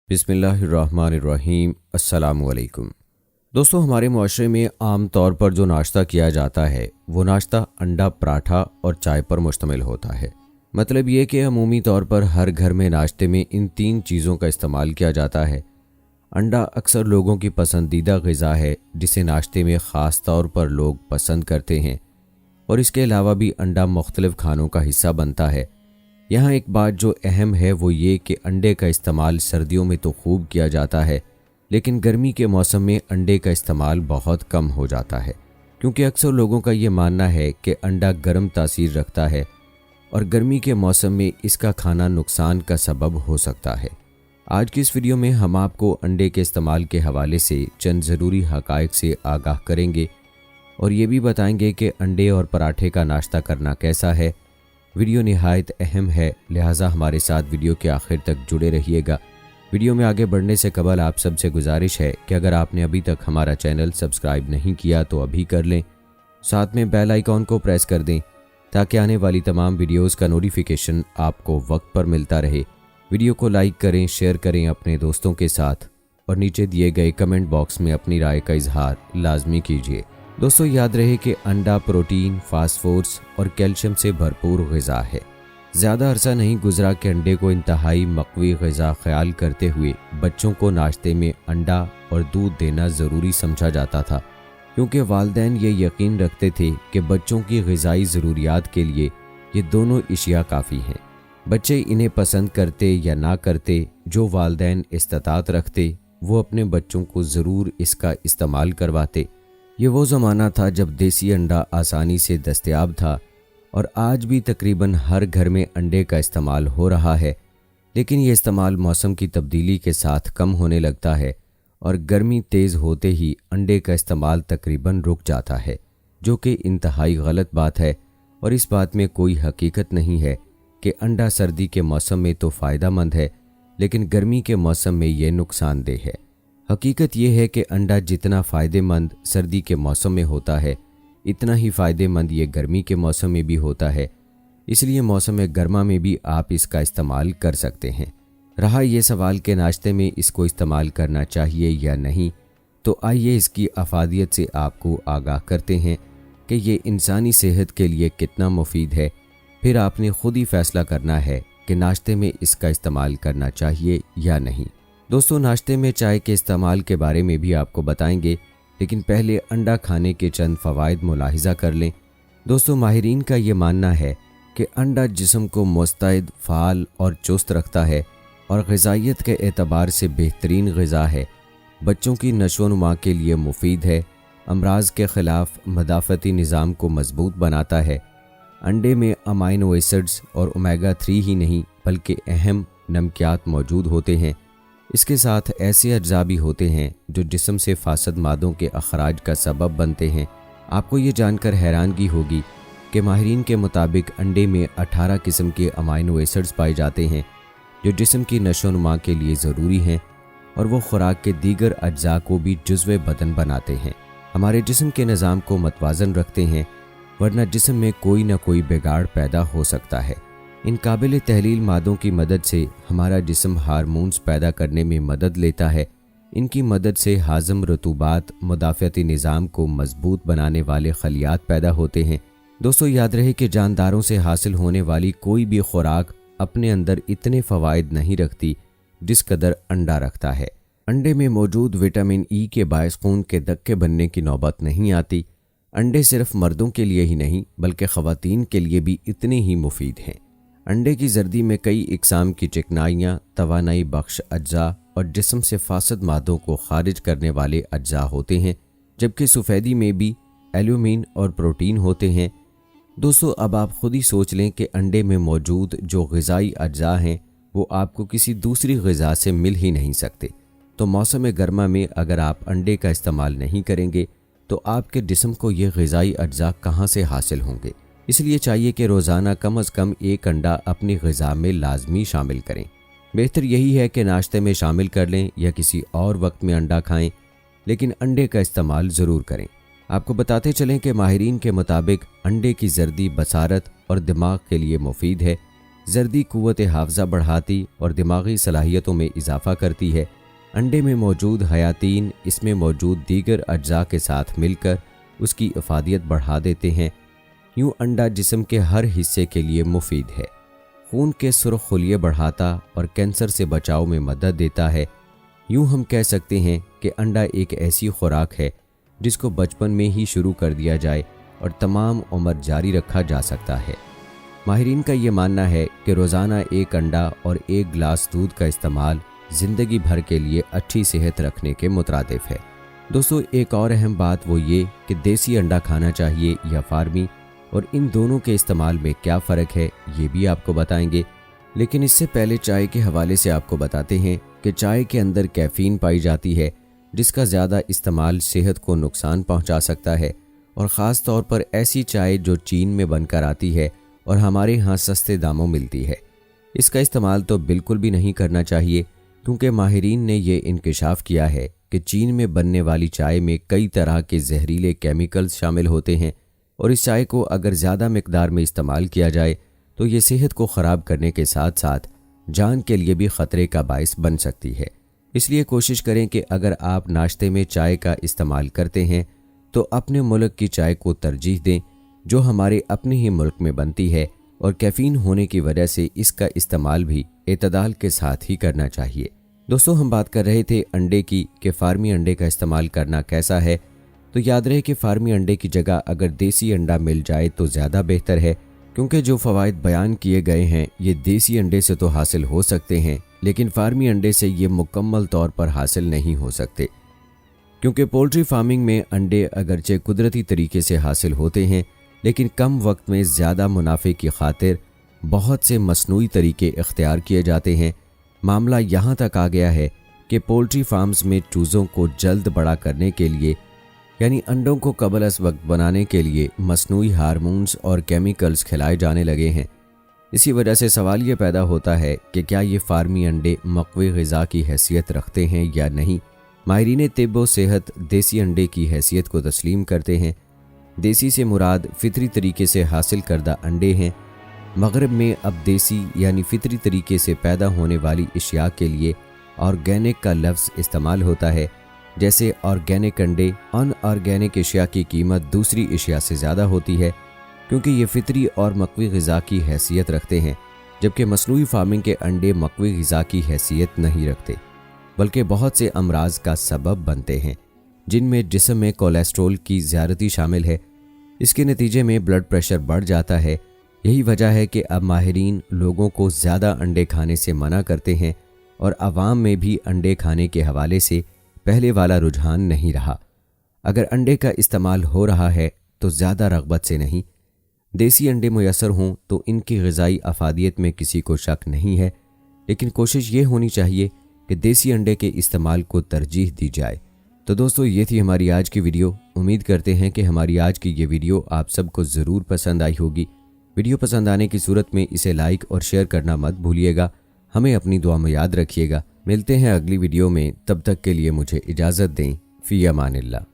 बिस्मिल्लाहिर्रहमानिर्रहीम। अस्सलामु अलैकुम। दोस्तों, हमारे मुआशरे में आम तौर पर जो नाश्ता किया जाता है वो नाश्ता अंडा, पराठा और चाय पर मुश्तमिल होता है। मतलब ये कि अमूमी तौर पर हर घर में नाश्ते में इन तीन चीज़ों का इस्तेमाल किया जाता है। अंडा अक्सर लोगों की पसंदीदा ग़िज़ा है जिसे नाश्ते में ख़ास तौर पर लोग पसंद करते हैं, और इसके अलावा भी अंडा मुख्तलिफ़ खानों का हिस्सा बनता है। यहाँ एक बात जो अहम है वो ये कि अंडे का इस्तेमाल सर्दियों में तो खूब किया जाता है, लेकिन गर्मी के मौसम में अंडे का इस्तेमाल बहुत कम हो जाता है, क्योंकि अक्सर लोगों का ये मानना है कि अंडा गर्म तासीर रखता है और गर्मी के मौसम में इसका खाना नुकसान का सबब हो सकता है। आज की इस वीडियो में हम आपको अंडे के इस्तेमाल के हवाले से चंद ज़रूरी हक़ाइक़ से आगाह करेंगे और ये भी बताएंगे कि अंडे और पराठे का नाश्ता करना कैसा है। वीडियो निहायत अहम है, लिहाजा हमारे साथ वीडियो के आखिर तक जुड़े रहिएगा। वीडियो में आगे बढ़ने से कबल आप सबसे गुजारिश है कि अगर आपने अभी तक हमारा चैनल सब्सक्राइब नहीं किया तो अभी कर लें, साथ में बेल आइकॉन को प्रेस कर दें ताकि आने वाली तमाम वीडियोस का नोटिफिकेशन आपको वक्त पर मिलता रहे। वीडियो को लाइक करें, शेयर करें अपने दोस्तों के साथ और नीचे दिए गए कमेंट बॉक्स में अपनी राय का इजहार लाजमी कीजिए। दोस्तों, याद रहे कि अंडा प्रोटीन, फास्फोरस और कैल्शियम से भरपूर ग़िज़ा है। ज़्यादा अरसा नहीं गुजरा कि अंडे को इंतहाई मक़वी ग़िज़ा ख्याल करते हुए बच्चों को नाश्ते में अंडा और दूध देना ज़रूरी समझा जाता था, क्योंकि वालिदैन ये यकीन रखते थे कि बच्चों की ग़िज़ाई ज़रूरियात के लिए ये दोनों अशिया काफ़ी हैं। बच्चे इन्हें पसंद करते या ना करते, जो वालिदैन इस्तात रखते वो अपने बच्चों को ज़रूर इसका इस्तेमाल करवाते। ये वो ज़माना था जब देसी अंडा आसानी से दस्तयाब था और आज भी तकरीबन हर घर में अंडे का इस्तेमाल हो रहा है, लेकिन ये इस्तेमाल मौसम की तब्दीली के साथ कम होने लगता है और गर्मी तेज़ होते ही अंडे का इस्तेमाल तकरीबन रुक जाता है, जो कि इंतहाई गलत बात है। और इस बात में कोई हकीकत नहीं है कि अंडा सर्दी के मौसम में तो फ़ायदा मंद है, लेकिन गर्मी के मौसम में ये नुकसानदेह है। हकीकत यह है कि अंडा जितना फ़ायदेमंद सर्दी के मौसम में होता है, इतना ही फ़ायदेमंद ये गर्मी के मौसम में भी होता है। इसलिए मौसम गर्मा में भी आप इसका इस्तेमाल कर सकते हैं। रहा ये सवाल कि नाश्ते में इसको इस्तेमाल करना चाहिए या नहीं, तो आइए इसकी अफादियत से आपको आगाह करते हैं कि ये इंसानी सेहत के लिए कितना मुफीद है। फिर आपने खुद ही फैसला करना है कि नाश्ते में इसका इस्तेमाल करना चाहिए या नहीं। दोस्तों, नाश्ते में चाय के इस्तेमाल के बारे में भी आपको बताएंगे, लेकिन पहले अंडा खाने के चंद फ़वाइद मुलाहिज़ा कर लें। दोस्तों, माहिरीन का ये मानना है कि अंडा जिस्म को मुस्तैद, फ़ाल और चुस्त रखता है और ग़िज़ाइयत के एतबार से बेहतरीन ग़िज़ा है। बच्चों की नशोनुमा के लिए मुफीद है, अमराज के ख़िलाफ़ मदाफ़ती निज़ाम को मज़बूत बनाता है। अंडे में अमाइनो एसिड्स और ओमेगा 3 ही नहीं बल्कि अहम नमकियात मौजूद होते हैं। इसके साथ ऐसे अज्जा भी होते हैं जो जिस्म से फासद मादों के अखराज का सबब बनते हैं। आपको ये जानकर हैरानगी होगी कि माहिरीन के मुताबिक अंडे में 18 किस्म के अमाइनो एसिड्स पाए जाते हैं जो जिस्म की नशोनुमा के लिए ज़रूरी हैं, और वो खुराक के दीगर अज्जा को भी जुज़्व बदन बनाते हैं, हमारे जिस्म के निज़ाम को मतवाज़न रखते हैं, वरना जिस्म में कोई ना कोई बिगाड़ पैदा हो सकता है। इन काबिल तहलील मादों की मदद से हमारा जिस्म हार्मोन्स पैदा करने में मदद लेता है। इनकी मदद से हाज़म, रतूबात, मुदाफ़ती निज़ाम को मजबूत बनाने वाले खलियात पैदा होते हैं। दोस्तों, याद रहे कि जानदारों से हासिल होने वाली कोई भी खुराक अपने अंदर इतने फ़वाइद नहीं रखती जिस कदर अंडा रखता है। अंडे में मौजूद विटामिन ई के बायस खून के धक्के बनने की नौबत नहीं आती। अंडे सिर्फ मर्दों के लिए ही नहीं बल्कि ख़वातीन के लिए भी इतने ही मुफीद हैं। अंडे की जर्दी में कई इकसाम की चिकनाइयाँ, तवानाई बख्श अज्जा और जिस्म से फासद मादों को खारिज करने वाले अज्जा होते हैं, जबकि सफ़ेदी में भी एल्यूमिन और प्रोटीन होते हैं। दोस्तों, अब आप खुद ही सोच लें कि अंडे में मौजूद जो ग़िज़ाई अज्जा हैं वो आपको किसी दूसरी ग़िज़ा से मिल ही नहीं सकते। तो मौसम गर्मा में अगर आप अंडे का इस्तेमाल नहीं करेंगे तो आपके जिस्म को ये ग़िज़ाई अज्जा कहाँ से हासिल होंगे। इसलिए चाहिए कि रोज़ाना कम अज़ कम एक अंडा अपनी ग़िज़ा में लाजमी शामिल करें। बेहतर यही है कि नाश्ते में शामिल कर लें या किसी और वक्त में अंडा खाएं, लेकिन अंडे का इस्तेमाल ज़रूर करें। आपको बताते चलें कि माहिरीन के मुताबिक अंडे की जर्दी बसारत और दिमाग के लिए मुफीद है। زردی قوت حافظہ بڑھاتی اور دماغی صلاحیتوں میں اضافہ کرتی ہے۔ انڈے میں موجود حیاتین اس میں موجود دیگر اجزاء کے ساتھ مل کر اس کی افادیت بڑھا دیتے ہیں۔ یوں انڈا جسم کے ہر حصے کے لیے مفید ہے۔ خون کے سرخ خلیے بڑھاتا اور کینسر سے بچاؤ میں مدد دیتا ہے۔ یوں ہم کہہ سکتے ہیں کہ انڈا ایک ایسی خوراک ہے جس کو بچپن میں ہی شروع کر دیا جائے اور تمام عمر جاری رکھا جا سکتا ہے۔ ماہرین کا یہ ماننا ہے کہ روزانہ ایک انڈا اور ایک گلاس دودھ کا استعمال زندگی بھر کے لیے اچھی صحت رکھنے کے مترادف ہے۔ دوستو، ایک اور اہم بات وہ یہ کہ دیسی انڈا کھانا چاہیے یا فارمی، اور ان دونوں کے استعمال میں کیا فرق ہے یہ بھی آپ کو بتائیں گے۔ لیکن اس سے پہلے چائے کے حوالے سے آپ کو بتاتے ہیں کہ چائے کے اندر کیفین پائی جاتی ہے، جس کا زیادہ استعمال صحت کو نقصان پہنچا سکتا ہے، اور خاص طور پر ایسی چائے جو چین میں بن کر آتی ہے اور ہمارے ہاں سستے داموں ملتی ہے۔ اس کا استعمال تو بالکل بھی نہیں کرنا چاہیے، کیونکہ ماہرین نے یہ انکشاف کیا ہے کہ چین میں بننے والی چائے میں کئی طرح کے زہریلے کیمیکلز شامل ہوتے ہیں، اور اس چائے کو اگر زیادہ مقدار میں استعمال کیا جائے تو یہ صحت کو خراب کرنے کے ساتھ ساتھ جان کے لیے بھی خطرے کا باعث بن سکتی ہے۔ اس لیے کوشش کریں کہ اگر آپ ناشتے میں چائے کا استعمال کرتے ہیں تو اپنے ملک کی چائے کو ترجیح دیں، جو ہمارے اپنے ہی ملک میں بنتی ہے، اور کیفین ہونے کی وجہ سے اس کا استعمال بھی اعتدال کے ساتھ ہی کرنا چاہیے۔ دوستو، ہم بات کر رہے تھے انڈے کی کہ فارمی انڈے کا استعمال کرنا کیسا ہے، تو یاد رہے کہ فارمی انڈے کی جگہ اگر دیسی انڈا مل جائے تو زیادہ بہتر ہے، کیونکہ جو فوائد بیان کیے گئے ہیں یہ دیسی انڈے سے تو حاصل ہو سکتے ہیں، لیکن فارمی انڈے سے یہ مکمل طور پر حاصل نہیں ہو سکتے، کیونکہ پولٹری فارمنگ میں انڈے اگرچہ قدرتی طریقے سے حاصل ہوتے ہیں، لیکن کم وقت میں زیادہ منافع کی خاطر بہت سے مصنوعی طریقے اختیار کیے جاتے ہیں۔ معاملہ یہاں تک آ گیا ہے کہ پولٹری فارمز میں چوزوں کو جلد بڑا کرنے کے لیے، یعنی انڈوں کو قبل از وقت بنانے کے لیے مصنوعی ہارمونز اور کیمیکلز کھلائے جانے لگے ہیں۔ اسی وجہ سے سوال یہ پیدا ہوتا ہے کہ کیا یہ فارمی انڈے مقوی غذا کی حیثیت رکھتے ہیں یا نہیں۔ ماہرین طب و صحت دیسی انڈے کی حیثیت کو تسلیم کرتے ہیں۔ دیسی سے مراد فطری طریقے سے حاصل کردہ انڈے ہیں۔ مغرب میں اب دیسی یعنی فطری طریقے سے پیدا ہونے والی اشیاء کے لیے آرگینک کا لفظ استعمال ہوتا ہے، جیسے آرگینک انڈے۔ ان آرگینک اشیاء کی قیمت دوسری اشیاء سے زیادہ ہوتی ہے، کیونکہ یہ فطری اور مقوی غذا کی حیثیت رکھتے ہیں، جبکہ مصنوعی فارمنگ کے انڈے مقوی غذا کی حیثیت نہیں رکھتے، بلکہ بہت سے امراض کا سبب بنتے ہیں، جن میں جسم میں کولیسٹرول کی زیادتی شامل ہے۔ اس کے نتیجے میں بلڈ پریشر بڑھ جاتا ہے۔ یہی وجہ ہے کہ اب ماہرین لوگوں کو زیادہ انڈے کھانے سے منع کرتے ہیں، اور عوام میں بھی انڈے کھانے کے حوالے سے پہلے والا رجحان نہیں رہا۔ اگر انڈے کا استعمال ہو رہا ہے تو زیادہ رغبت سے نہیں۔ دیسی انڈے میسر ہوں تو ان کی غذائی افادیت میں کسی کو شک نہیں ہے، لیکن کوشش یہ ہونی چاہیے کہ دیسی انڈے کے استعمال کو ترجیح دی جائے۔ تو دوستو، یہ تھی ہماری آج کی ویڈیو۔ امید کرتے ہیں کہ ہماری آج کی یہ ویڈیو آپ سب کو ضرور پسند آئی ہوگی۔ ویڈیو پسند آنے کی صورت میں اسے لائک اور شیئر کرنا مت بھولیے گا۔ ہمیں اپنی دعا میں یاد رکھیے گا۔ ملتے ہیں اگلی ویڈیو میں، تب تک کے لیے مجھے اجازت دیں۔ فی امان اللہ۔